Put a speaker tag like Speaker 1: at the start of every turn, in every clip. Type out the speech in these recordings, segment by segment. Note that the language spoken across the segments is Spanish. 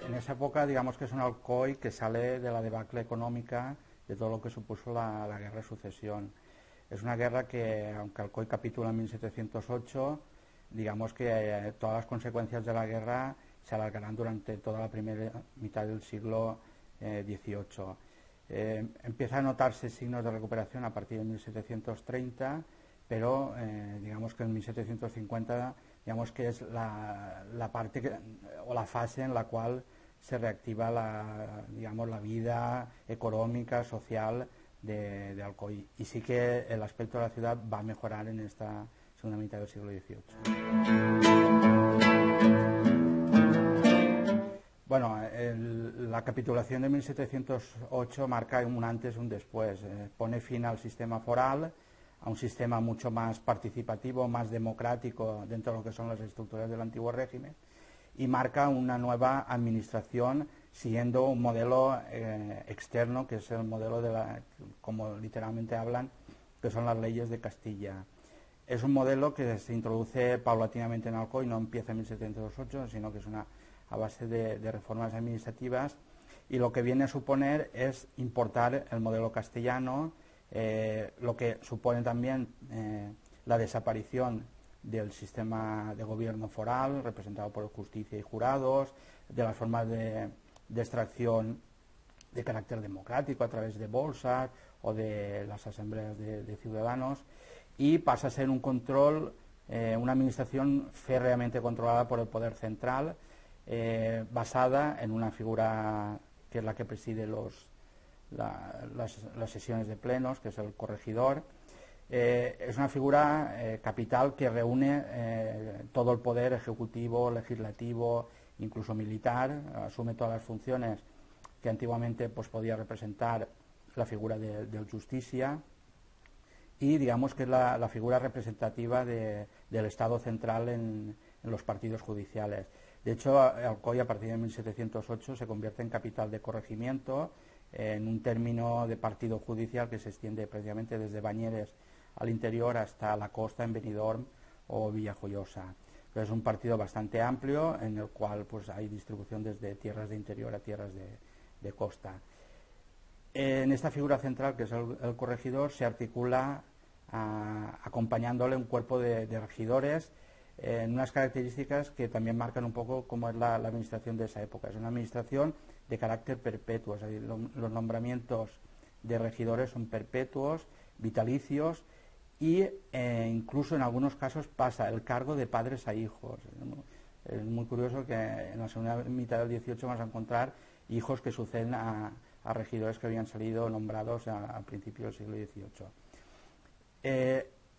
Speaker 1: En esa época, digamos que es un Alcoy que sale de la debacle económica de todo lo que supuso la guerra de sucesión. Es una guerra que, aunque Alcoy capitula en 1708, digamos que todas las consecuencias de la guerra se alargarán durante toda la primera mitad del siglo XVIII. Empieza a notarse signos de recuperación a partir de 1730, pero digamos que en 1750 digamos que es la parte o la fase en la cual se reactiva la vida económica, social de Alcoy. Y sí que el aspecto de la ciudad va a mejorar en esta segunda mitad del siglo XVIII. Bueno, la capitulación de 1708 marca un antes y un después. Pone fin al sistema foral, a un sistema mucho más participativo, más democrático dentro de lo que son las estructuras del antiguo régimen, y marca una nueva administración siguiendo un modelo externo, que es el modelo como literalmente hablan, que son las leyes de Castilla. Es un modelo que se introduce paulatinamente en Alcoy, no empieza en 1708, sino que es a base de reformas administrativas, y lo que viene a suponer es importar el modelo castellano, lo que supone también la desaparición del sistema de gobierno foral, representado por justicia y jurados, de las formas de extracción de carácter democrático a través de bolsas o de las asambleas de ciudadanos, y pasa a ser un control, una administración férreamente controlada por el poder central, basada en una figura que es la que preside las sesiones de plenos, que es el corregidor. Es una figura capital que reúne todo el poder ejecutivo, legislativo, incluso militar, asume todas las funciones que antiguamente pues podía representar la figura del justicia, y digamos que es la figura representativa del Estado central en los partidos judiciales. De hecho, Alcoy a partir de 1708 se convierte en capital de corregimiento, en un término de partido judicial que se extiende precisamente desde Bañeres al interior hasta la costa en Benidorm o Villajoyosa. Es un partido bastante amplio en el cual pues hay distribución desde tierras de interior a tierras de costa. En esta figura central, que es el corregidor, se articula acompañándole un cuerpo de regidores en unas características que también marcan un poco cómo es la administración de esa época. Es una administración de carácter perpetuo, es decir, los nombramientos de regidores son perpetuos, vitalicios, y incluso en algunos casos pasa el cargo de padres a hijos. Es muy curioso que en la segunda mitad del 18 vamos a encontrar hijos que suceden a regidores que habían salido nombrados al principio del siglo XVIII.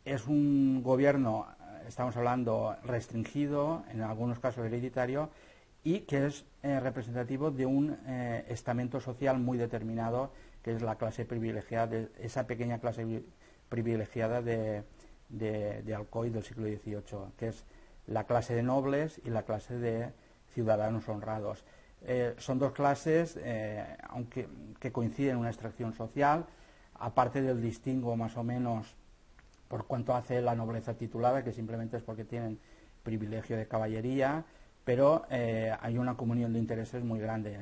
Speaker 1: Es un gobierno, estamos hablando, restringido, en algunos casos hereditario, y que es representativo de un estamento social muy determinado, que es la clase privilegiada, esa pequeña clase privilegiada de Alcoy del siglo XVIII, que es la clase de nobles y la clase de ciudadanos honrados. Son dos clases, aunque que coinciden en una extracción social, aparte del distingo más o menos por cuanto hace la nobleza titulada, que simplemente es porque tienen privilegio de caballería, pero hay una comunión de intereses muy grande.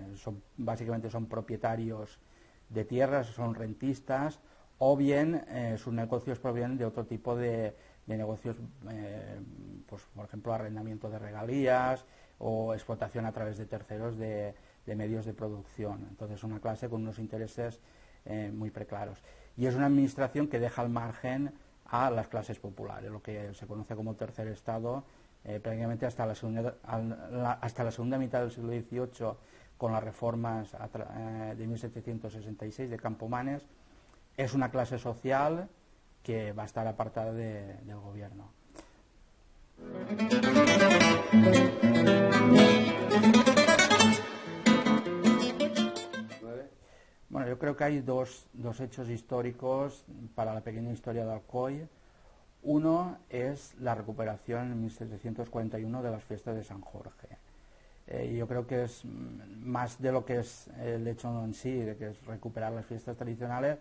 Speaker 1: Básicamente son propietarios de tierras, son rentistas, o bien sus negocios provienen de otro tipo de negocios, pues, por ejemplo, arrendamiento de regalías o explotación a través de terceros de medios de producción. Entonces, una clase con unos intereses muy preclaros. Y es una administración que deja al margen a las clases populares, lo que se conoce como tercer estado, prácticamente hasta la segunda mitad del siglo XVIII, con las reformas de 1766 de Campomanes. Es una clase social que va a estar apartada del gobierno. Bueno, yo creo que hay dos hechos históricos para la pequeña historia de Alcoy. Uno es la recuperación en 1741 de las fiestas de San Jorge. Yo creo que es más de lo que es el hecho en sí, de que es recuperar las fiestas tradicionales.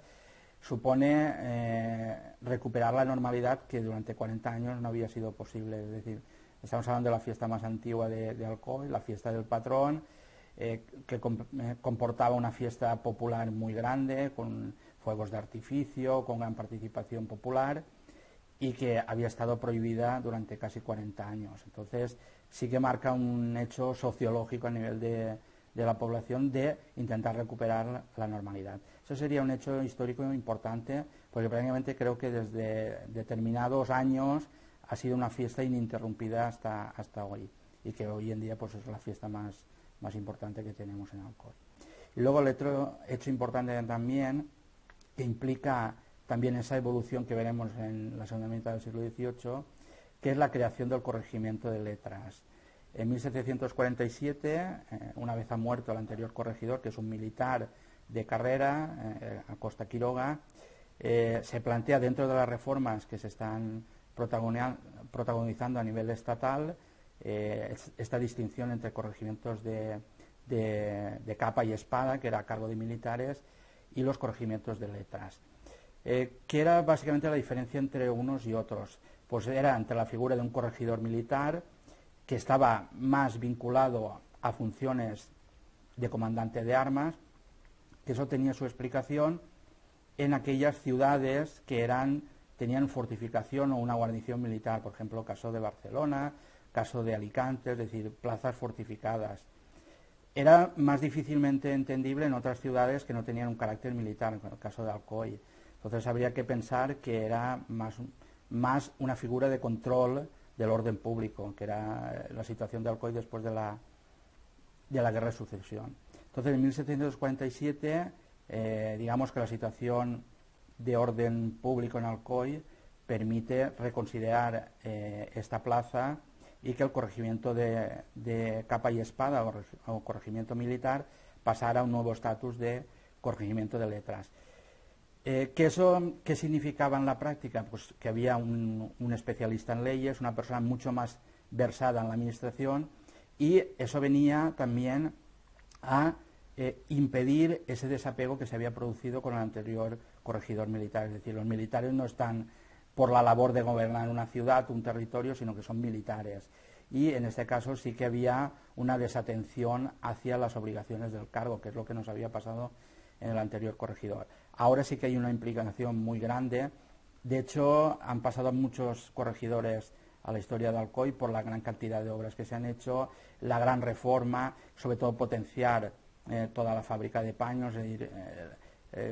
Speaker 1: supone recuperar la normalidad que durante 40 años no había sido posible. Es decir, estamos hablando de la fiesta más antigua de Alcoy, la fiesta del patrón, que comportaba una fiesta popular muy grande, con fuegos de artificio, con gran participación popular, y que había estado prohibida durante casi 40 años. Entonces sí que marca un hecho sociológico a nivel de la población de intentar recuperar la normalidad. Eso sería un hecho histórico importante, porque prácticamente creo que desde determinados años ha sido una fiesta ininterrumpida hasta hoy, y que hoy en día pues es la fiesta más importante que tenemos en Alcoy. Y luego el otro hecho importante también, que implica también esa evolución que veremos en la segunda mitad del siglo XVIII, que es la creación del corregimiento de letras. En 1747, una vez ha muerto el anterior corregidor, que es un militar de carrera, Acosta Quiroga, se plantea dentro de las reformas que se están protagonizando a nivel estatal esta distinción entre corregimientos de capa y espada, que era a cargo de militares, y los corregimientos de letras. ¿Qué era básicamente la diferencia entre unos y otros? Pues era ante la figura de un corregidor militar que estaba más vinculado a funciones de comandante de armas, que eso tenía su explicación en aquellas ciudades que tenían fortificación o una guarnición militar, por ejemplo, caso de Barcelona, caso de Alicante, es decir, plazas fortificadas. Era más difícilmente entendible en otras ciudades que no tenían un carácter militar, en el caso de Alcoy. Entonces habría que pensar que era más una figura de control del orden público, que era la situación de Alcoy después de la Guerra de Sucesión. Entonces, en 1747, digamos que la situación de orden público en Alcoy permite reconsiderar esta plaza y que el corregimiento de capa y espada o corregimiento militar pasara a un nuevo estatus de corregimiento de letras. ¿Qué significaba en la práctica? Pues que había un especialista en leyes, una persona mucho más versada en la administración, y eso venía también a impedir ese desapego que se había producido con el anterior corregidor militar. Es decir, los militares no están por la labor de gobernar una ciudad, un territorio, sino que son militares. Y en este caso sí que había una desatención hacia las obligaciones del cargo, que es lo que nos había pasado en el anterior corregidor. Ahora sí que hay una implicación muy grande. De hecho, han pasado muchos corregidores a la historia de Alcoy por la gran cantidad de obras que se han hecho, la gran reforma, sobre todo potenciar toda la fábrica de paños. Es decir,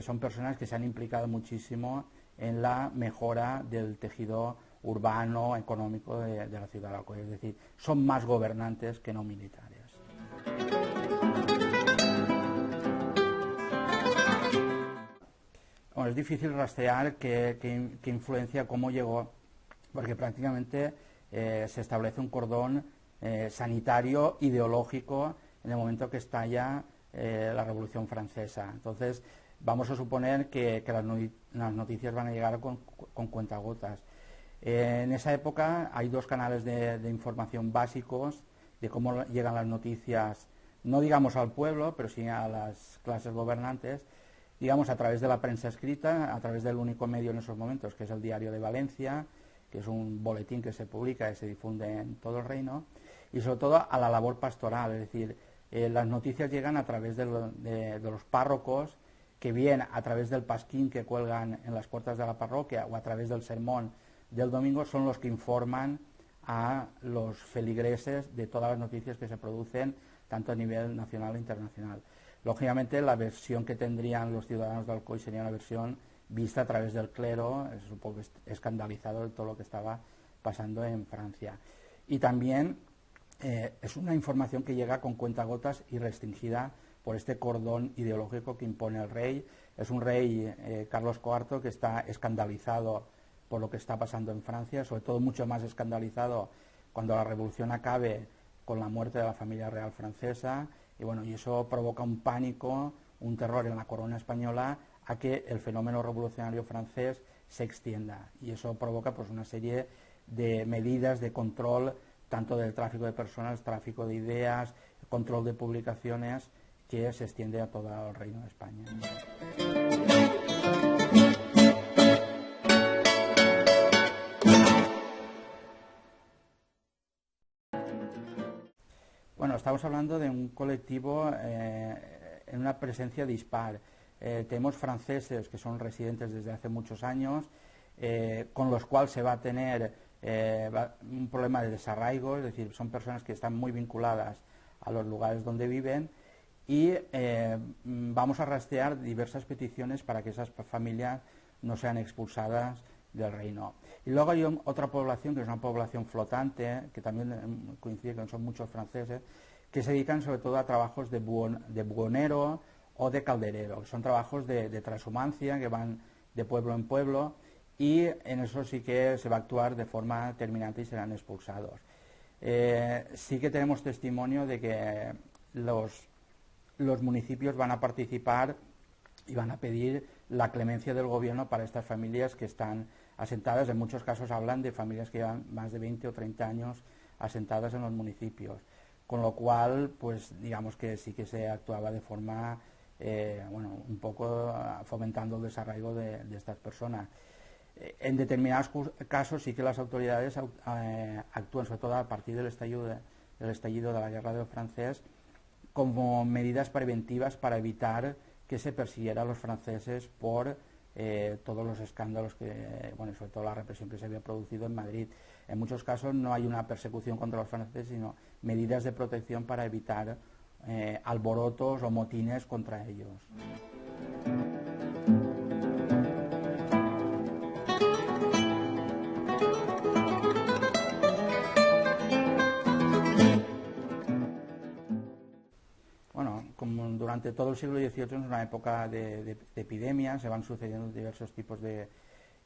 Speaker 1: son personas que se han implicado muchísimo en la mejora del tejido urbano, económico de la ciudad de Alcoy. Es decir, son más gobernantes que no militares. Bueno, es difícil rastrear qué influencia, cómo llegó, porque prácticamente se establece un cordón sanitario, ideológico, en el momento que estalla la Revolución Francesa. Entonces, vamos a suponer que las noticias van a llegar con cuentagotas. En esa época hay dos canales de información básicos de cómo llegan las noticias, no digamos al pueblo, pero sí a las clases gobernantes, digamos a través de la prensa escrita, a través del único medio en esos momentos, que es el Diario de Valencia, que es un boletín que se publica y se difunde en todo el reino, y sobre todo a la labor pastoral, es decir, las noticias llegan a través de los párrocos, que bien a través del pasquín que cuelgan en las puertas de la parroquia o a través del sermón del domingo, son los que informan a los feligreses de todas las noticias que se producen, tanto a nivel nacional e internacional. Lógicamente, la versión que tendrían los ciudadanos de Alcoy sería una versión vista a través del clero, es un poco escandalizado de todo lo que estaba pasando en Francia. Y también es una información que llega con cuentagotas y restringida por este cordón ideológico que impone el rey. Es un rey, Carlos IV, que está escandalizado por lo que está pasando en Francia, sobre todo mucho más escandalizado cuando la revolución acabe con la muerte de la familia real francesa, y bueno, y eso provoca un pánico, un terror en la corona española a que el fenómeno revolucionario francés se extienda, y eso provoca pues una serie de medidas de control tanto del tráfico de personas, tráfico de ideas, control de publicaciones, que se extiende a todo el Reino de España. estamos hablando de un colectivo en una presencia dispar. Tenemos franceses que son residentes desde hace muchos años, con los cuales se va a tener un problema de desarraigo, es decir, son personas que están muy vinculadas a los lugares donde viven, y vamos a rastrear diversas peticiones para que esas familias no sean expulsadas del reino. Y luego hay otra población, que es una población flotante, que también coincide que son muchos franceses, que se dedican sobre todo a trabajos de buhonero o de calderero, que son trabajos de transhumancia, que van de pueblo en pueblo, y en eso sí que se va a actuar de forma terminante y serán expulsados. Sí que tenemos testimonio de que los municipios van a participar y van a pedir la clemencia del gobierno para estas familias que están asentadas. En muchos casos hablan de familias que llevan más de 20 o 30 años asentadas en los municipios, con lo cual, pues digamos que sí que se actuaba de forma, un poco fomentando el desarraigo de estas personas. En determinados casos sí que las autoridades actúan, sobre todo a partir del estallido de la guerra del francés, como medidas preventivas para evitar que se persiguiera a los franceses por todos los escándalos sobre todo la represión que se había producido en Madrid. En muchos casos no hay una persecución contra los franceses, sino medidas de protección para evitar alborotos o motines contra ellos. Como durante todo el siglo XVIII es una época de epidemias, se van sucediendo diversos tipos de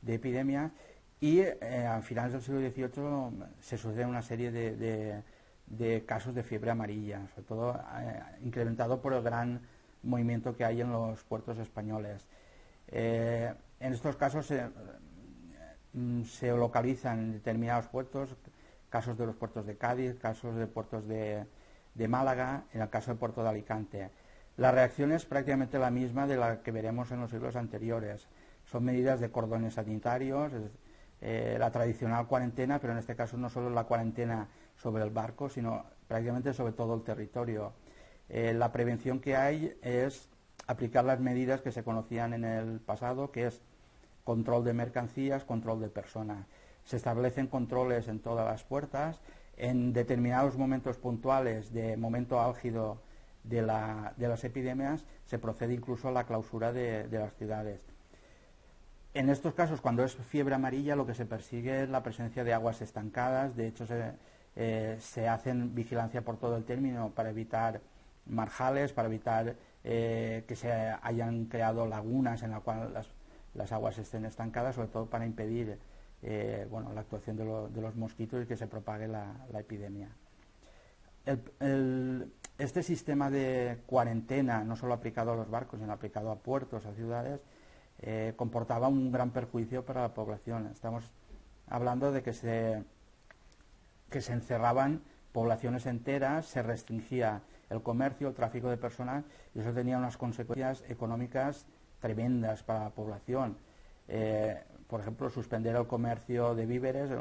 Speaker 1: epidemias, y a finales del siglo XVIII se sucede una serie de casos de fiebre amarilla, sobre todo incrementado por el gran movimiento que hay en los puertos españoles. En estos casos se localizan en determinados puertos, casos de los puertos de Cádiz, casos de puertos de Málaga, en el caso del puerto de Alicante. La reacción es prácticamente la misma de la que veremos en los siglos anteriores. Son medidas de cordones sanitarios, la tradicional cuarentena, pero en este caso no solo la cuarentena sobre el barco, sino prácticamente sobre todo el territorio. La prevención que hay es aplicar las medidas que se conocían en el pasado, que es control de mercancías, control de personas. Se establecen controles en todas las puertas. En determinados momentos puntuales, de momento álgido de las epidemias, se procede incluso a la clausura de las ciudades. En estos casos, cuando es fiebre amarilla, lo que se persigue es la presencia de aguas estancadas. De hecho, se hacen vigilancia por todo el término para evitar marjales, para evitar que se hayan creado lagunas en las cuales las aguas estén estancadas, sobre todo para impedir la actuación de los mosquitos y que se propague la epidemia. Este sistema de cuarentena, no solo aplicado a los barcos, sino aplicado a puertos, a ciudades, comportaba un gran perjuicio para la población. Estamos hablando de que se encerraban poblaciones enteras, se restringía el comercio, el tráfico de personas, y eso tenía unas consecuencias económicas tremendas para la población. Por ejemplo, suspender el comercio de víveres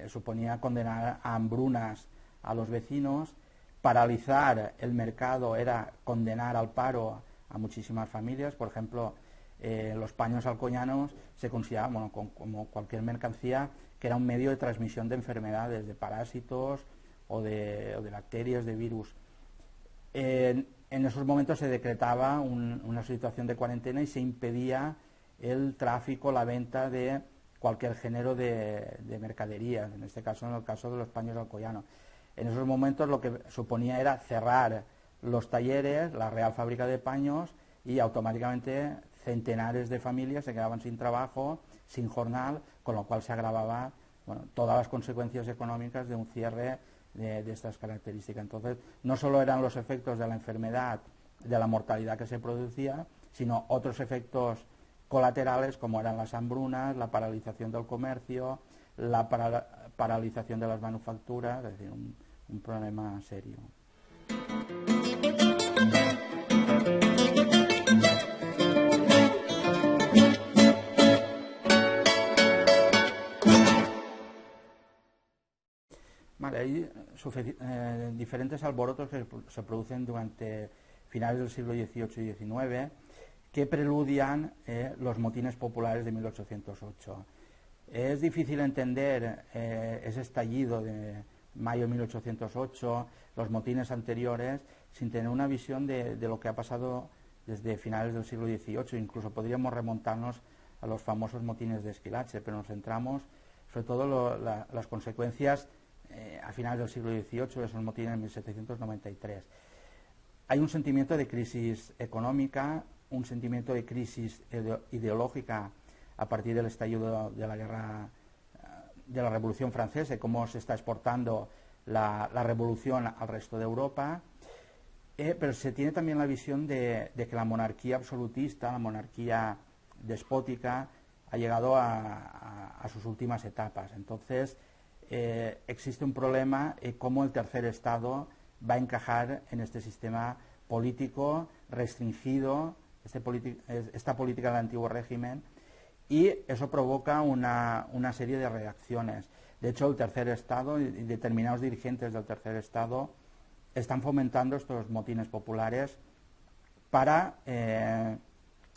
Speaker 1: suponía condenar a hambrunas a los vecinos. Paralizar el mercado era condenar al paro a muchísimas familias. Por ejemplo, los paños alcoyanos se consideraban, como cualquier mercancía, que era un medio de transmisión de enfermedades, de parásitos o de bacterias, de virus. En esos momentos se decretaba una situación de cuarentena y se impedía el tráfico, la venta de cualquier género de mercaderías, en este caso, en el caso de los paños alcoyanos. En esos momentos lo que suponía era cerrar los talleres, la Real Fábrica de Paños, y automáticamente centenares de familias se quedaban sin trabajo, sin jornal, con lo cual se agravaba todas las consecuencias económicas de un cierre de estas características. Entonces, no solo eran los efectos de la enfermedad, de la mortalidad que se producía, sino otros efectos colaterales como eran las hambrunas, la paralización del comercio, la paralización de las manufacturas, es decir, un problema serio. Vale, Vale, hay diferentes alborotos que se producen durante finales del siglo XVIII y XIX que preludian los motines populares de 1808. Es difícil entender ese estallido de mayo de 1808, los motines anteriores, sin tener una visión de lo que ha pasado desde finales del siglo XVIII. Incluso podríamos remontarnos a los famosos motines de Esquilache, pero nos centramos sobre todo las consecuencias a finales del siglo XVIII, esos motines en 1793. Hay un sentimiento de crisis económica, un sentimiento de crisis ideológica a partir del estallido de la guerra, de la Revolución Francesa y cómo se está exportando la revolución al resto de Europa, pero se tiene también la visión de que la monarquía absolutista, la monarquía despótica, ha llegado a sus últimas etapas. Entonces, existe un problema cómo el tercer Estado va a encajar en este sistema político restringido, esta política del antiguo régimen, y eso provoca una serie de reacciones. De hecho, el tercer Estado y determinados dirigentes del tercer Estado están fomentando estos motines populares para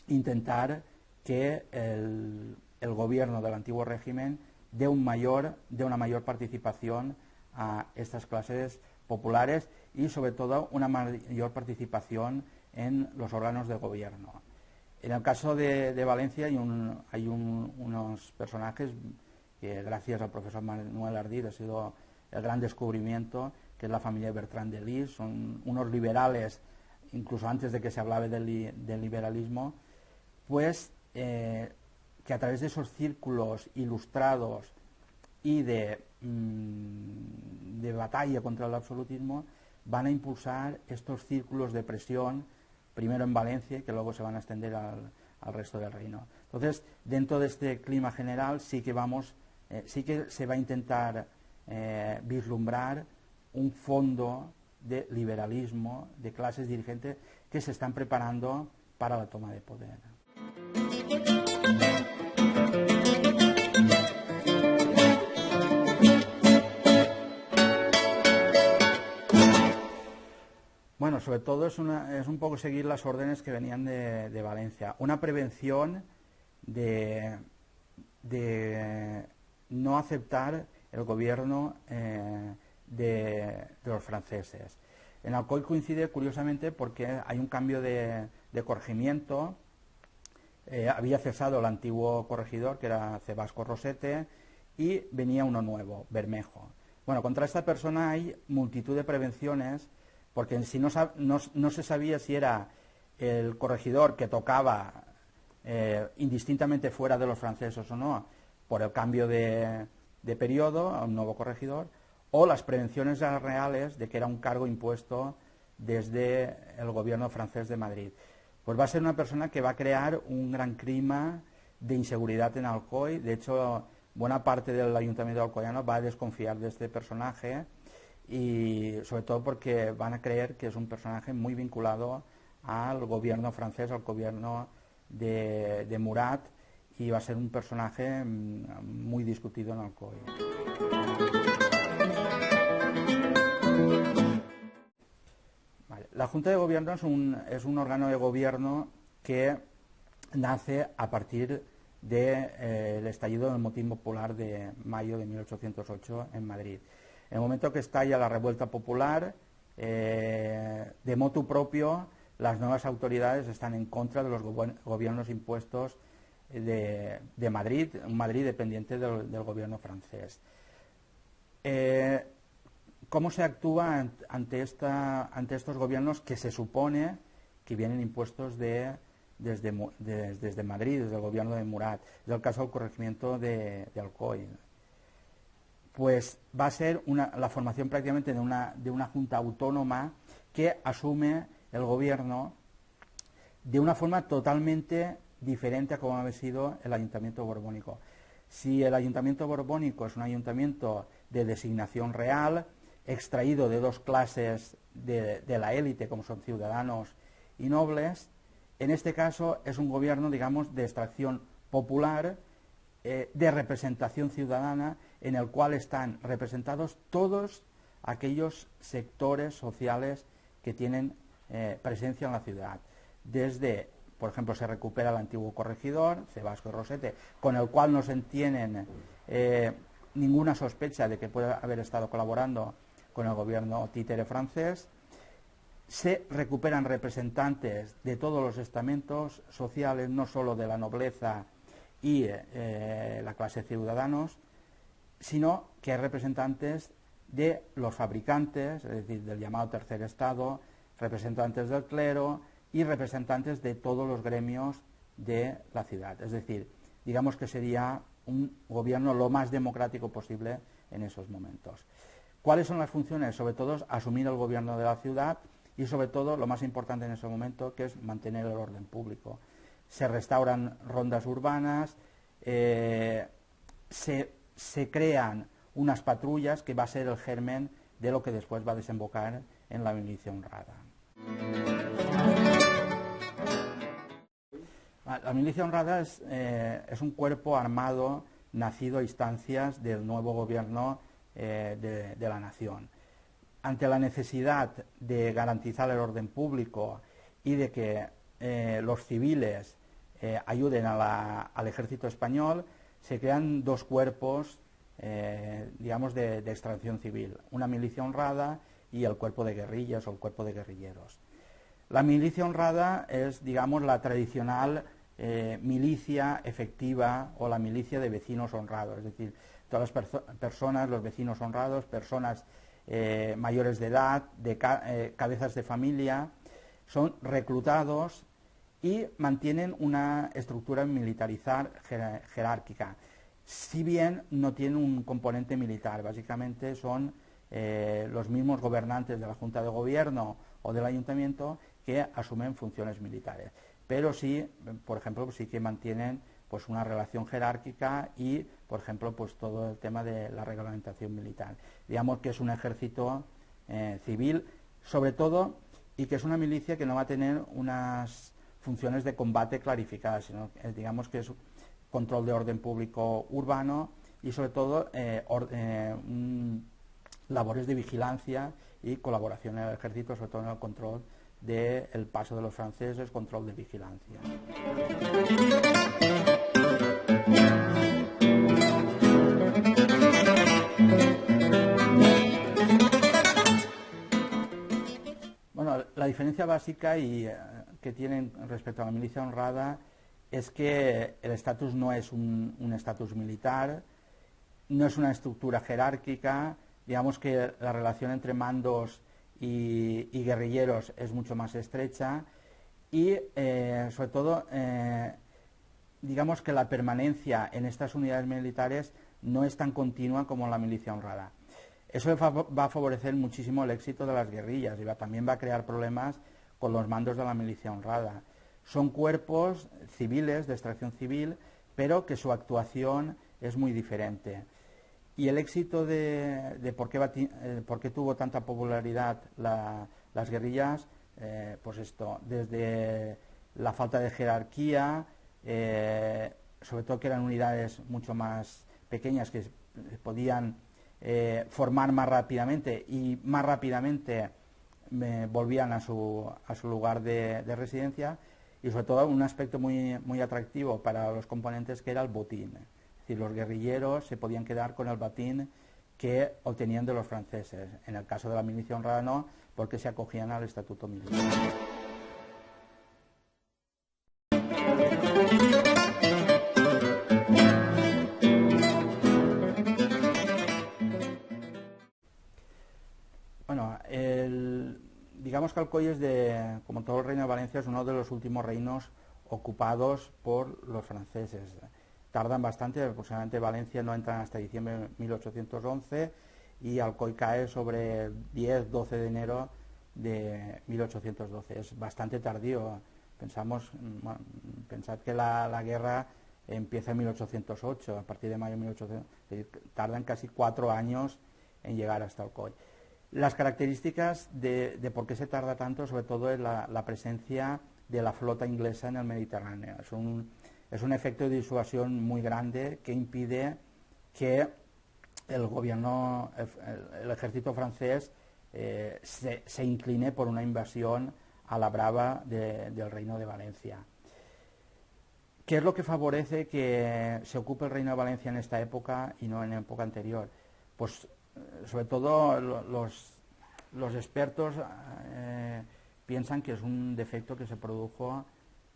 Speaker 1: intentar que el gobierno del antiguo régimen dé una mayor participación a estas clases populares y sobre todo una mayor participación en los órganos de gobierno. En el caso de Valencia hay unos personajes que gracias al profesor Manuel Ardid ha sido el gran descubrimiento, que es la familia Bertran de Lis. Son unos liberales, incluso antes de que se hablaba del liberalismo, pues que a través de esos círculos ilustrados y de batalla contra el absolutismo van a impulsar estos círculos de presión, primero en Valencia y que luego se van a extender al resto del reino. Entonces, dentro de este clima general sí que se va a intentar vislumbrar un fondo de liberalismo, de clases dirigentes que se están preparando para la toma de poder. Bueno, sobre todo es un poco seguir las órdenes que venían de Valencia. Una prevención de no aceptar el gobierno de los franceses. En Alcoy coincide curiosamente porque hay un cambio de corregimiento. Había cesado el antiguo corregidor, que era Cebasco Rosete, y venía uno nuevo, Bermejo. Bueno, contra esta persona hay multitud de prevenciones, porque en sí no se sabía si era el corregidor que tocaba indistintamente fuera de los franceses o no, por el cambio de periodo a un nuevo corregidor, o las prevenciones reales de que era un cargo impuesto desde el gobierno francés de Madrid. Pues va a ser una persona que va a crear un gran clima de inseguridad en Alcoy. De hecho, buena parte del ayuntamiento alcoyano va a desconfiar de este personaje, y sobre todo porque van a creer que es un personaje muy vinculado al gobierno francés, al gobierno de Murat, y va a ser un personaje muy discutido en Alcoy. Vale. La Junta de Gobierno es un órgano de gobierno que nace a partir del estallido del motín popular de mayo de 1808 en Madrid. En el momento que estalla la revuelta popular, de motu propio, las nuevas autoridades están en contra de los gobiernos impuestos de Madrid, un Madrid dependiente del gobierno francés. ¿Cómo se actúa ante estos gobiernos que se supone que vienen impuestos desde Madrid, desde el gobierno de Murat? Es el caso del corregimiento de Alcoy. Pues va a ser la formación prácticamente de una junta autónoma que asume el gobierno de una forma totalmente diferente a como había sido el ayuntamiento borbónico. Si el ayuntamiento borbónico es un ayuntamiento de designación real, extraído de dos clases de la élite, como son ciudadanos y nobles, en este caso es un gobierno, digamos, de extracción popular, de representación ciudadana, en el cual están representados todos aquellos sectores sociales que tienen presencia en la ciudad. Desde, por ejemplo, se recupera el antiguo corregidor, Cebasco y Rosete, con el cual no se tienen ninguna sospecha de que pueda haber estado colaborando con el gobierno títere francés. Se recuperan representantes de todos los estamentos sociales, no solo de la nobleza y la clase de ciudadanos, sino que hay representantes de los fabricantes, es decir, del llamado tercer estado, representantes del clero y representantes de todos los gremios de la ciudad. Es decir, digamos que sería un gobierno lo más democrático posible en esos momentos. ¿Cuáles son las funciones? Sobre todo, asumir el gobierno de la ciudad y, sobre todo, lo más importante en ese momento, que es mantener el orden público. Se restauran rondas urbanas, se crean unas patrullas que va a ser el germen de lo que después va a desembocar en la milicia honrada. La milicia honrada es un cuerpo armado nacido a instancias del nuevo gobierno de la nación. Ante la necesidad de garantizar el orden público y de que los civiles ayuden al ejército español, se crean dos cuerpos, digamos, de extracción civil, una milicia honrada y el cuerpo de guerrillas o el cuerpo de guerrilleros. La milicia honrada es, digamos, la tradicional milicia efectiva o la milicia de vecinos honrados, es decir, todas las personas, los vecinos honrados, personas mayores de edad, cabezas de familia, son reclutados y mantienen una estructura militar jerárquica, si bien no tienen un componente militar. Básicamente son los mismos gobernantes de la Junta de Gobierno o del Ayuntamiento que asumen funciones militares, pero sí, por ejemplo, sí que mantienen pues una relación jerárquica y, por ejemplo, pues todo el tema de la reglamentación militar. Digamos que es un ejército civil, sobre todo, y que es una milicia que no va a tener unas funciones de combate clarificadas, sino digamos que es control de orden público urbano y, sobre todo, labores de vigilancia y colaboración en el ejército, sobre todo en el control del paso de los franceses, control de vigilancia. Bueno, la diferencia básica que tienen respecto a la milicia honrada es que el estatus no es un estatus militar, no es una estructura jerárquica, digamos que la relación entre mandos y guerrilleros es mucho más estrecha y, sobre todo, digamos que la permanencia en estas unidades militares no es tan continua como la milicia honrada. Eso va a favorecer muchísimo el éxito de las guerrillas y también va a crear problemas con los mandos de la milicia honrada. Son cuerpos civiles, de extracción civil, pero que su actuación es muy diferente. Y el éxito de por qué tuvo tanta popularidad las guerrillas, pues esto, desde la falta de jerarquía, sobre todo que eran unidades mucho más pequeñas que podían formar más rápidamente y más rápidamente volvían a su lugar de residencia, y sobre todo un aspecto muy atractivo para los componentes, que era el botín. Es decir, los guerrilleros se podían quedar con el botín que obtenían de los franceses. En el caso de la milicia honrada no, porque se acogían al estatuto militar. Bueno, digamos que Alcoy es, como todo el Reino de Valencia, es uno de los últimos reinos ocupados por los franceses. Tardan bastante, aproximadamente Valencia no entran hasta diciembre de 1811 y Alcoy cae sobre el 10-12 de enero de 1812. Es bastante tardío. Pensad que la guerra empieza en 1808, a partir de mayo de 1800, tardan casi 4 años en llegar hasta Alcoy. Las características de por qué se tarda tanto, sobre todo, es la presencia de la flota inglesa en el Mediterráneo. Es un efecto de disuasión muy grande que impide que el ejército francés se incline por una invasión a la brava del Reino de Valencia. ¿Qué es lo que favorece que se ocupe el Reino de Valencia en esta época y no en época anterior? Pues sobre todo los expertos piensan que es un defecto que se produjo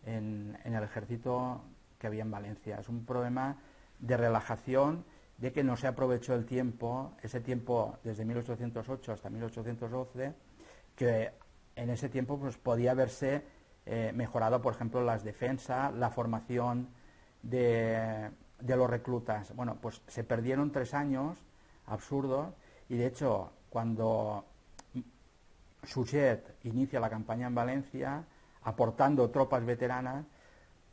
Speaker 1: en el ejército que había en Valencia. Es un problema de relajación, de que no se aprovechó el tiempo, ese tiempo desde 1808 hasta 1812, que en ese tiempo pues podía haberse mejorado, por ejemplo, las defensas, la formación de los reclutas. Bueno, pues se perdieron 3 años absurdos, y de hecho cuando Suchet inicia la campaña en Valencia aportando tropas veteranas,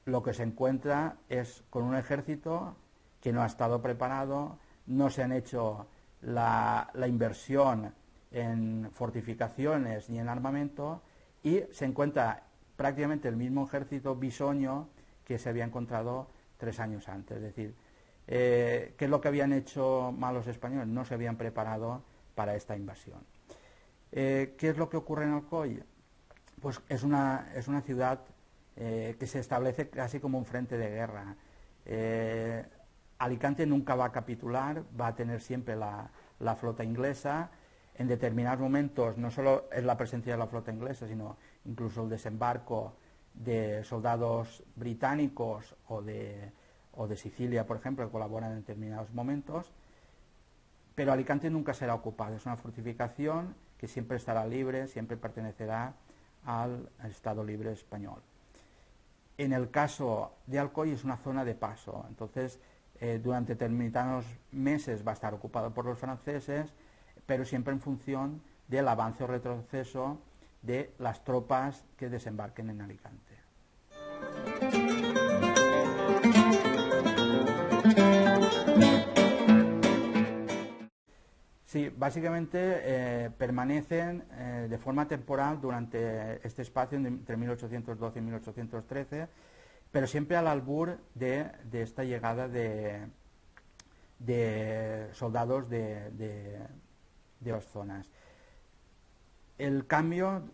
Speaker 1: lo que se encuentra es con un ejército que no ha estado preparado, no se han hecho la inversión en fortificaciones ni en armamento, y se encuentra prácticamente el mismo ejército bisoño que se había encontrado 3 años antes. Es decir, ¿qué es lo que habían hecho mal los españoles? No se habían preparado para esta invasión. ¿Qué es lo que ocurre en Alcoy? Pues es una ciudad que se establece casi como un frente de guerra. Alicante nunca va a capitular, va a tener siempre la flota inglesa. En determinados momentos no solo es la presencia de la flota inglesa, sino incluso el desembarco de soldados británicos o de Sicilia, por ejemplo, que colaboran en determinados momentos. Pero Alicante nunca será ocupada, es una fortificación que siempre estará libre, siempre pertenecerá al Estado Libre Español. En el caso de Alcoy es una zona de paso, entonces durante determinados meses va a estar ocupado por los franceses, pero siempre en función del avance o retroceso de las tropas que desembarquen en Alicante. Sí, básicamente permanecen de forma temporal durante este espacio entre 1812 y 1813, pero siempre al albur de esta llegada de soldados de las zonas. El cambio,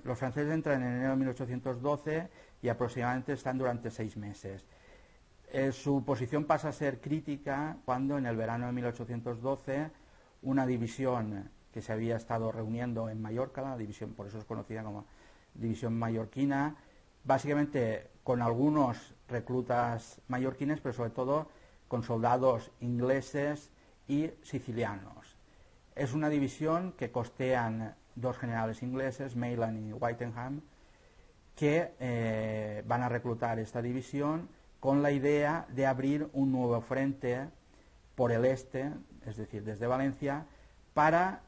Speaker 1: los franceses entran en enero de 1812 y aproximadamente están durante 6 meses. Su posición pasa a ser crítica cuando en el verano de 1812 una división que se había estado reuniendo en Mallorca, la división, por eso es conocida como división mallorquina, básicamente con algunos reclutas mallorquines, pero sobre todo con soldados ingleses y sicilianos. Es una división que costean 2 generales ingleses, Mayland y Whittingham, que van a reclutar esta división con la idea de abrir un nuevo frente por el este, es decir, desde Valencia, para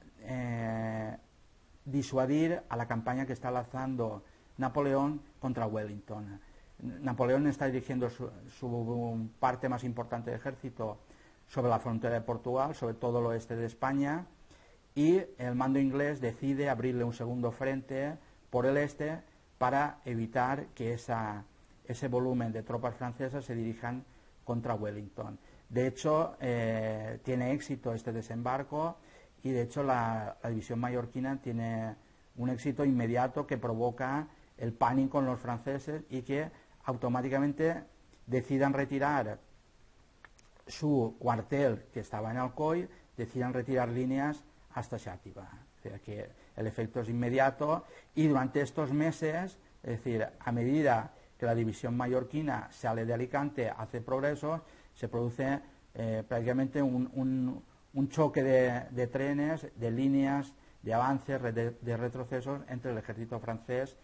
Speaker 1: disuadir a la campaña que está lanzando Napoleón contra Wellington. Napoleón está dirigiendo su parte más importante de ejército sobre la frontera de Portugal, sobre todo el oeste de España, y el mando inglés decide abrirle un segundo frente por el este para evitar que ese volumen de tropas francesas se dirijan contra Wellington. De hecho, tiene éxito este desembarco, y de hecho la división mallorquina tiene un éxito inmediato que provoca el pánico en los franceses y que automáticamente decidan retirar su cuartel que estaba en Alcoy, decidan retirar líneas hasta Xàtiva. O sea que el efecto es inmediato, y durante estos meses, es decir, a medida que la división mallorquina sale de Alicante, hace progresos, se produce prácticamente un choque de trenes, de líneas, de avances, de retrocesos entre el ejército francés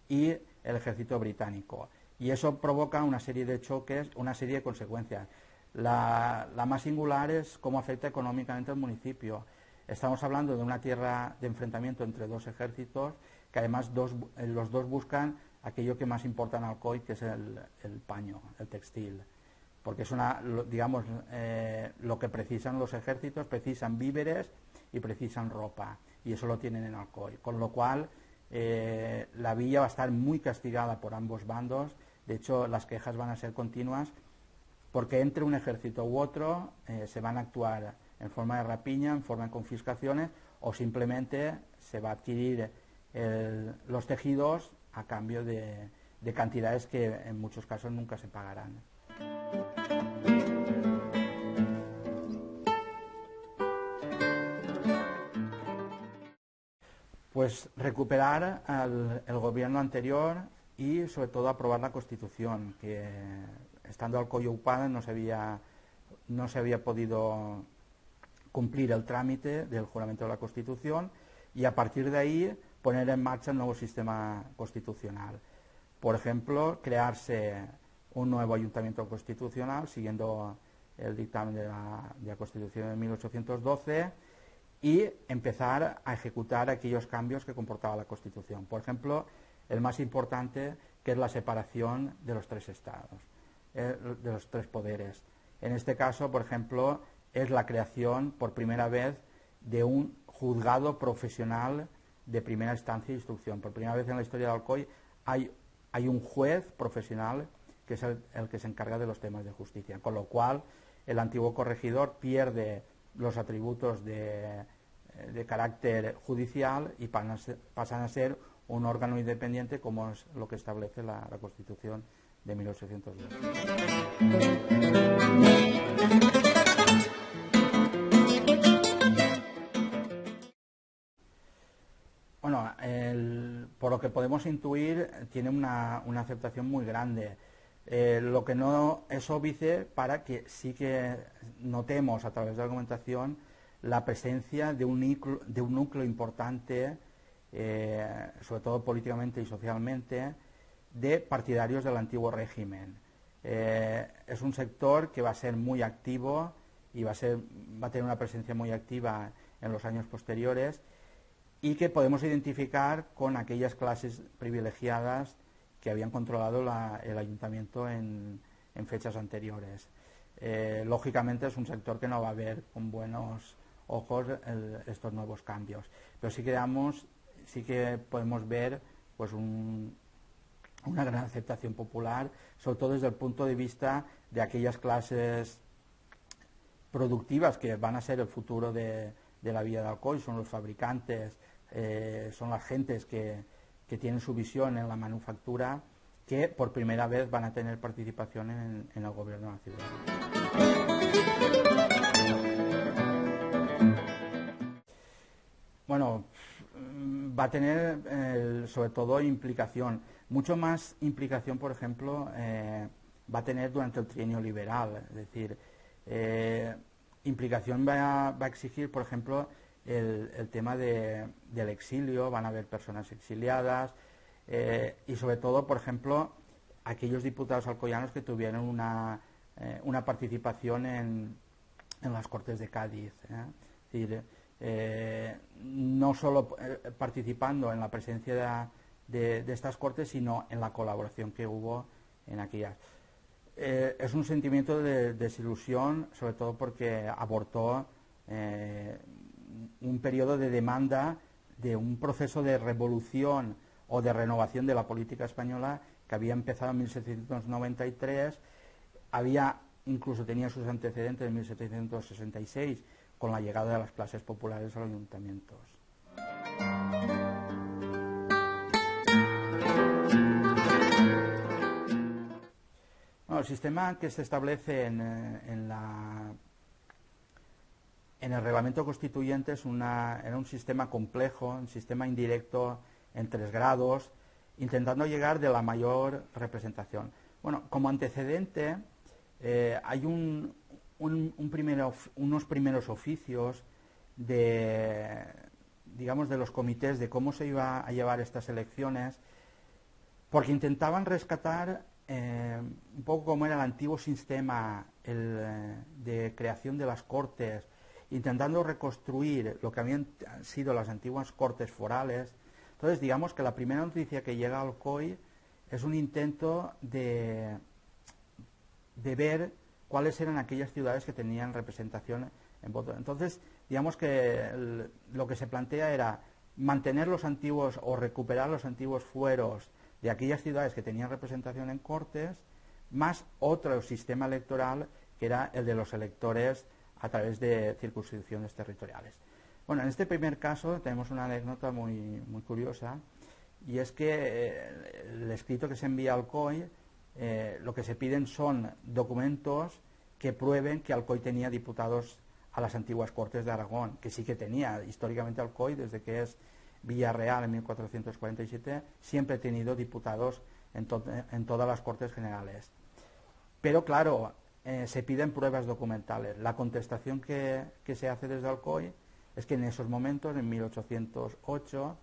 Speaker 1: y el ejército británico. Y eso provoca una serie de choques, una serie de consecuencias. La más singular es cómo afecta económicamente al municipio. Estamos hablando de una tierra de enfrentamiento entre 2 ejércitos, que además los dos buscan aquello que más importa en Alcoy, que es el paño, el textil. Porque es digamos, lo que precisan los ejércitos, precisan víveres y precisan ropa, y eso lo tienen en Alcoy. Con lo cual, la villa va a estar muy castigada por ambos bandos. De hecho, las quejas van a ser continuas, porque entre un ejército u otro se van a actuar en forma de rapiña, en forma de confiscaciones, o simplemente se va a adquirir los tejidos a cambio de cantidades que en muchos casos nunca se pagarán. Pues recuperar el gobierno anterior y sobre todo aprobar la Constitución, que estando Alcoy ocupada no se había podido cumplir el trámite del juramento de la Constitución, y a partir de ahí poner en marcha el nuevo sistema constitucional. Por ejemplo, crearse un nuevo ayuntamiento constitucional siguiendo el dictamen de la Constitución de 1812 y empezar a ejecutar aquellos cambios que comportaba la Constitución. Por ejemplo, el más importante, que es la separación de los tres estados, de los tres poderes. En este caso, por ejemplo, es la creación por primera vez de un juzgado profesional de primera instancia e instrucción. Por primera vez en la historia de Alcoy hay un juez profesional que es el que se encarga de los temas de justicia, con lo cual el antiguo corregidor pierde los atributos de carácter judicial y pasan a ser un órgano independiente, como es lo que establece la Constitución de 1812. Bueno, por lo que podemos intuir, tiene una aceptación muy grande. Lo que no es óbice para que sí que notemos a través de la argumentación la presencia de un núcleo importante, sobre todo políticamente y socialmente, de partidarios del antiguo régimen. Es un sector que va a ser muy activo y va a tener una presencia muy activa en los años posteriores, y que podemos identificar con aquellas clases privilegiadas que habían controlado el ayuntamiento en fechas anteriores. Lógicamente es un sector que no va a ver con buenos ojos estos nuevos cambios, pero sí que podemos ver pues una gran aceptación popular, sobre todo desde el punto de vista de aquellas clases productivas que van a ser el futuro de la vida de Alcoy. Son los fabricantes, son las gentes que tienen su visión en la manufactura, que por primera vez van a tener participación en el gobierno de la ciudad. Bueno, va a tener sobre todo implicación, mucho más implicación, por ejemplo, va a tener durante el trienio liberal, es decir, implicación va a exigir, por ejemplo, el tema del exilio. Van a haber personas exiliadas, y sobre todo, por ejemplo, aquellos diputados alcoyanos que tuvieron una participación en las Cortes de Cádiz, es decir, no solo participando en la presencia de estas Cortes, sino en la colaboración que hubo en aquellas. Es un sentimiento de desilusión, sobre todo porque abortó un periodo de demanda de un proceso de revolución o de renovación de la política española que había empezado en 1793, incluso tenía sus antecedentes en 1766, con la llegada de las clases populares a los ayuntamientos. Bueno, el sistema que se establece en el reglamento constituyente era un sistema complejo, un sistema indirecto en 3 grados, intentando llegar de la mayor representación. Bueno, como antecedente hay unos primeros oficios de los comités de cómo se iba a llevar estas elecciones, porque intentaban rescatar un poco cómo era el antiguo sistema de creación de las Cortes, intentando reconstruir lo que habían sido las antiguas Cortes forales. Entonces, digamos que la primera noticia que llega a Alcoy es un intento de ver cuáles eran aquellas ciudades que tenían representación en voto. Entonces, digamos que lo que se plantea era mantener los antiguos o recuperar los antiguos fueros de aquellas ciudades que tenían representación en Cortes, más otro sistema electoral que era el de los electores a través de circunscripciones territoriales. Bueno, en este primer caso tenemos una anécdota muy curiosa, y es que el escrito que se envía al COI, lo que se piden son documentos que prueben que Alcoy tenía diputados a las antiguas Cortes de Aragón, que sí que tenía. Históricamente Alcoy, desde que es Villarreal en 1447, siempre ha tenido diputados en todas las Cortes Generales. Pero claro, se piden pruebas documentales. La contestación que se hace desde Alcoy es que en esos momentos, en 1808,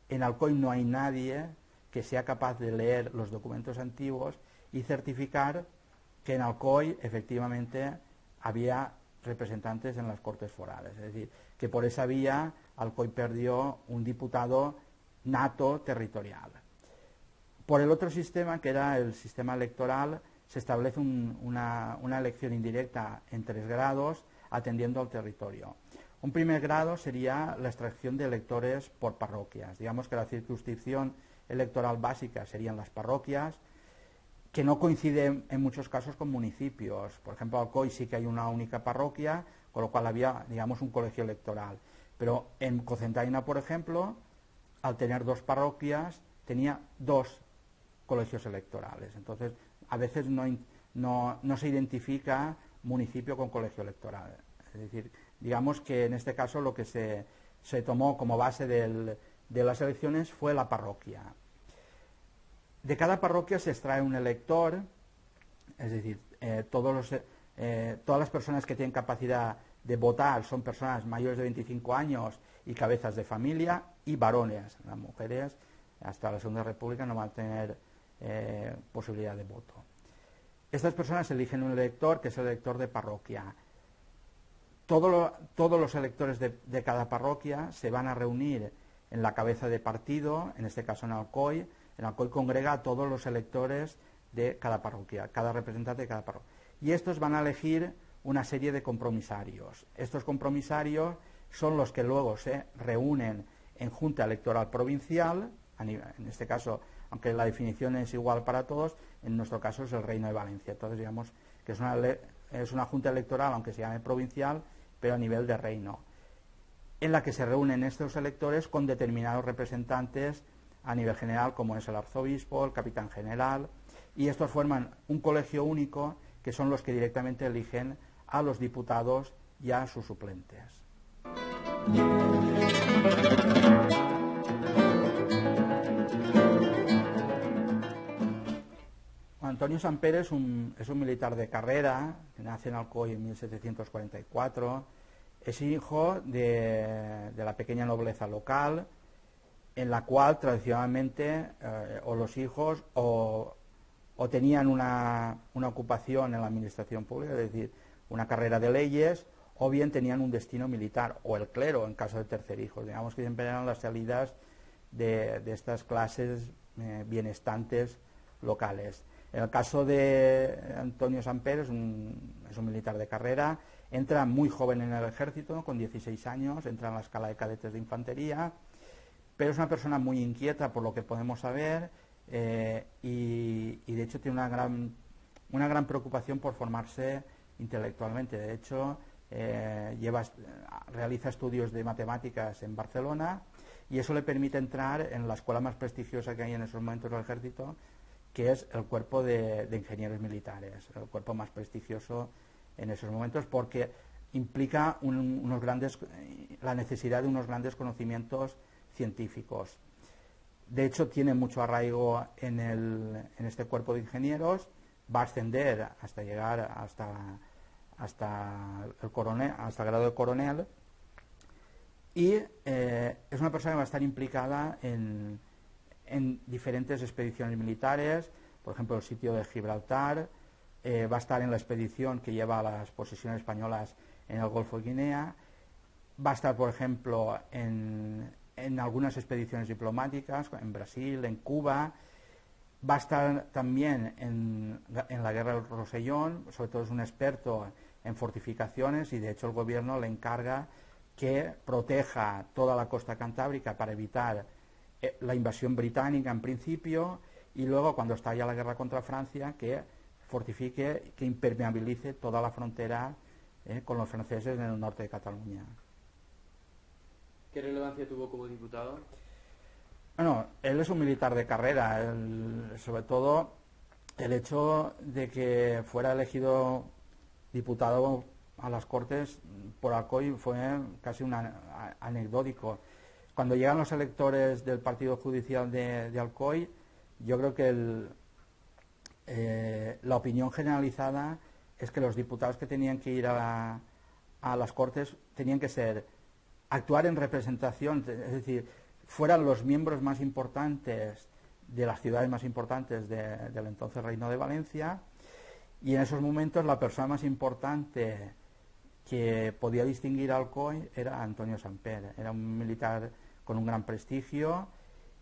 Speaker 1: en Alcoy no hay nadie que sea capaz de leer los documentos antiguos y certificar que en Alcoy efectivamente había representantes en las Cortes Forales. Es decir, que por esa vía Alcoy perdió un diputado nato territorial. Por el otro sistema, que era el sistema electoral, se establece una elección indirecta en 3 grados, atendiendo al territorio. Un primer grado sería la extracción de electores por parroquias. Digamos que la circunscripción electoral básica serían las parroquias, que no coincide en muchos casos con municipios. Por ejemplo, Alcoy sí que hay una única parroquia, con lo cual había, digamos, un colegio electoral. Pero en Cocentaina, por ejemplo, al tener 2 parroquias, tenía 2 colegios electorales. Entonces, a veces no se identifica municipio con colegio electoral. Es decir, digamos que en este caso lo que se tomó como base de las elecciones fue la parroquia. De cada parroquia se extrae un elector, es decir, todas las personas que tienen capacidad de votar son personas mayores de 25 años y cabezas de familia, y varones. Las mujeres hasta la Segunda República no van a tener posibilidad de voto. Estas personas eligen un elector, que es el elector de parroquia. Todos los electores de cada parroquia se van a reunir en la cabeza de partido, en este caso en Alcoy. En Alcoy congrega a todos los electores de cada parroquia, cada representante de cada parroquia. Y estos van a elegir una serie de compromisarios. Estos compromisarios son los que luego se reúnen en Junta Electoral Provincial, en este caso, aunque la definición es igual para todos, en nuestro caso es el Reino de Valencia. Entonces, digamos que es una Junta Electoral, aunque se llame provincial, pero a nivel de reino, en la que se reúnen estos electores con determinados representantes a nivel general, como es el arzobispo, el capitán general, y estos forman un colegio único, que son los que directamente eligen a los diputados y a sus suplentes. Antonio Samper es un militar de carrera, que nace en Alcoy en 1744, es hijo de la pequeña nobleza local, en la cual tradicionalmente o los hijos o tenían una ocupación en la administración pública, es decir, una carrera de leyes, o bien tenían un destino militar, o el clero en caso de tercer hijo. Digamos que siempre eran las salidas de estas clases bienestantes locales. En el caso de Antonio Samper es un militar de carrera, entra muy joven en el ejército, con 16 años, entra en la escala de cadetes de infantería, pero es una persona muy inquieta, por lo que podemos saber, y de hecho tiene una gran preocupación por formarse intelectualmente. De hecho, realiza estudios de matemáticas en Barcelona, y eso le permite entrar en la escuela más prestigiosa que hay en esos momentos del ejército, que es el cuerpo de ingenieros militares, el cuerpo más prestigioso en esos momentos, porque implica la necesidad de unos grandes conocimientos científicos. De hecho, tiene mucho arraigo en este cuerpo de ingenieros, va a ascender hasta llegar hasta el grado de coronel, y es una persona que va a estar implicada en diferentes expediciones militares, por ejemplo el sitio de Gibraltar, va a estar en la expedición que lleva a las posesiones españolas en el Golfo de Guinea, va a estar, por ejemplo, en algunas expediciones diplomáticas, en Brasil, en Cuba, va a estar también en la guerra del Rosellón, sobre todo es un experto en fortificaciones, y de hecho el gobierno le encarga que proteja toda la costa cantábrica para evitar la invasión británica en principio, y luego cuando estalla la guerra contra Francia, que fortifique, que impermeabilice toda la frontera con los franceses en el norte de Cataluña.
Speaker 2: ¿Qué relevancia tuvo como diputado?
Speaker 1: Bueno, él es un militar de carrera, sobre todo el hecho de que fuera elegido diputado a las Cortes por Alcoy fue casi anecdótico. Cuando llegan los electores del Partido Judicial de Alcoy, yo creo que la opinión generalizada es que los diputados que tenían que ir a las Cortes tenían que actuar en representación, es decir, fueran los miembros más importantes de las ciudades más importantes del entonces Reino de Valencia, y en esos momentos la persona más importante que podía distinguir a Alcoy era Antonio Samper. Era un militar con un gran prestigio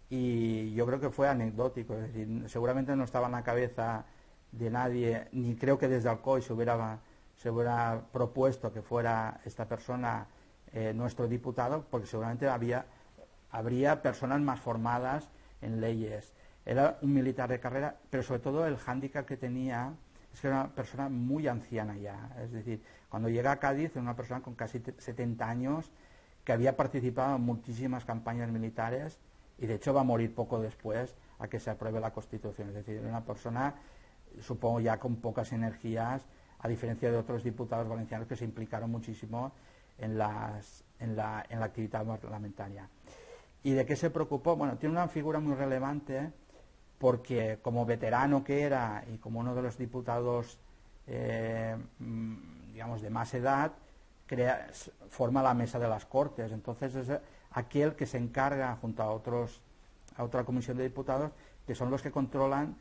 Speaker 1: y yo creo que fue anecdótico, es decir, seguramente no estaba en la cabeza de nadie, ni creo que desde Alcoy se hubiera propuesto que fuera esta persona nuestro diputado, porque seguramente habría personas más formadas en leyes. Era un militar de carrera, pero sobre todo el hándicap que tenía es que era una persona muy anciana ya. Es decir, cuando llega a Cádiz era una persona con casi 70 años que había participado en muchísimas campañas militares y de hecho va a morir poco después a que se apruebe la Constitución. Es decir, era una persona, supongo, ya con pocas energías, a diferencia de otros diputados valencianos que se implicaron muchísimo en la actividad parlamentaria. ¿Y de qué se preocupó? Bueno, tiene una figura muy relevante porque como veterano que era y como uno de los diputados digamos de más edad, forma la mesa de las Cortes. Entonces es aquel que se encarga junto a otra comisión de diputados, que son los que controlan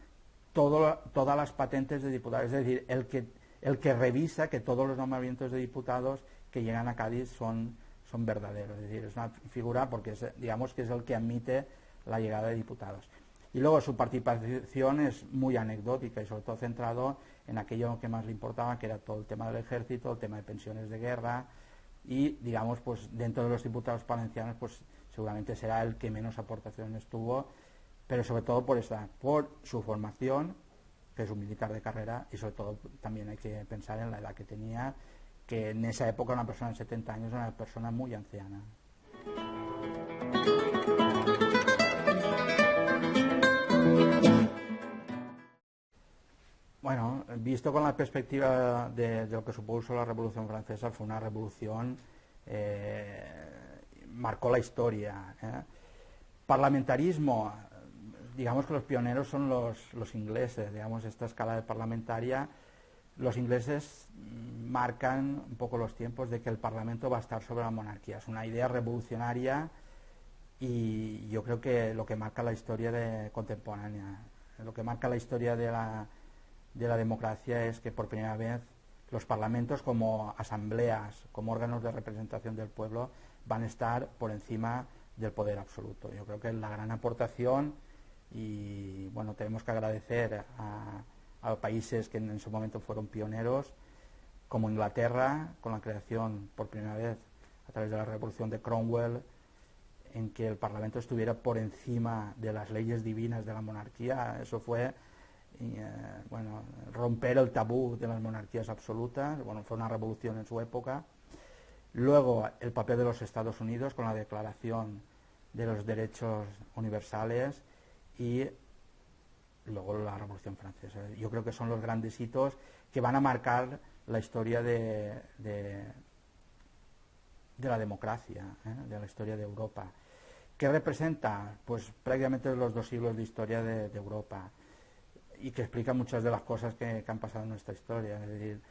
Speaker 1: todas las patentes de diputados, es decir, el que revisa que todos los nombramientos de diputados que llegan a Cádiz son verdaderos. Es decir, es una figura porque digamos que es el que admite la llegada de diputados. Y luego su participación es muy anecdótica y sobre todo centrado en aquello que más le importaba, que era todo el tema del ejército, el tema de pensiones de guerra, y digamos, pues dentro de los diputados valencianos, pues seguramente será el que menos aportaciones tuvo, pero sobre todo por su formación, que es un militar de carrera, y sobre todo también hay que pensar en la edad que tenía, que en esa época una persona de 70 años era una persona muy anciana. Bueno, visto con la perspectiva de lo que supuso la Revolución Francesa, fue una revolución, marcó la historia. Parlamentarismo, digamos que los pioneros son los ingleses, digamos, esta escala parlamentaria. Los ingleses marcan un poco los tiempos de que el Parlamento va a estar sobre la monarquía. Es una idea revolucionaria y yo creo que lo que marca la historia contemporánea, lo que marca la historia de la democracia es que por primera vez los parlamentos como asambleas, como órganos de representación del pueblo, van a estar por encima del poder absoluto. Yo creo que es la gran aportación y bueno, tenemos que agradecer a países que en su momento fueron pioneros, como Inglaterra, con la creación por primera vez a través de la Revolución de Cromwell, en que el Parlamento estuviera por encima de las leyes divinas de la monarquía. Eso fue romper el tabú de las monarquías absolutas. Bueno, fue una revolución en su época. Luego el papel de los Estados Unidos con la Declaración de los Derechos Universales y luego la Revolución Francesa. Yo creo que son los grandes hitos que van a marcar la historia de la democracia, de la historia de Europa. ¿Qué representa? Pues prácticamente los 2 siglos de historia de Europa y que explica muchas de las cosas que han pasado en nuestra historia. Es decir,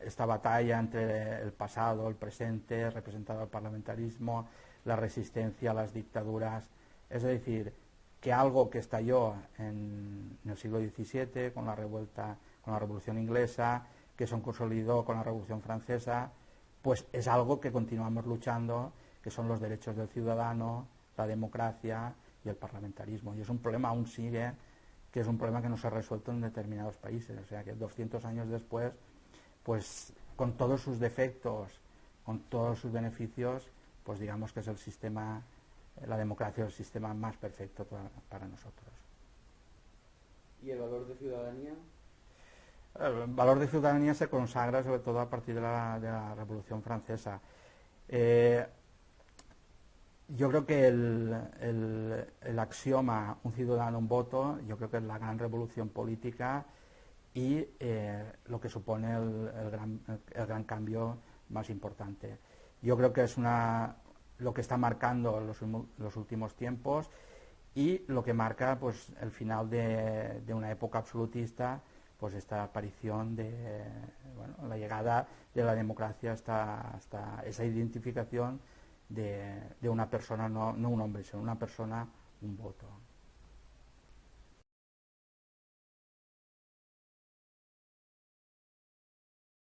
Speaker 1: esta batalla entre el pasado, el presente, representado el parlamentarismo, la resistencia a las dictaduras, es decir, que algo que estalló en el siglo XVII con la Revolución Inglesa, que se consolidó con la Revolución Francesa, pues es algo que continuamos luchando, que son los derechos del ciudadano, la democracia y el parlamentarismo. Y es un problema, aún sigue, que es un problema que no se ha resuelto en determinados países. O sea que 200 años después, pues con todos sus defectos, con todos sus beneficios, pues digamos que es la democracia es el sistema más perfecto para nosotros.
Speaker 2: ¿Y el valor de ciudadanía?
Speaker 1: El valor de ciudadanía se consagra sobre todo a partir de la Revolución Francesa. Yo creo que el axioma un ciudadano, un voto, yo creo que es la gran revolución política y lo que supone el gran cambio más importante. Yo creo que es lo que está marcando los últimos tiempos y lo que marca pues el final de una época absolutista, pues esta aparición la llegada de la democracia hasta esa identificación de una persona, no un hombre, sino una persona, un voto.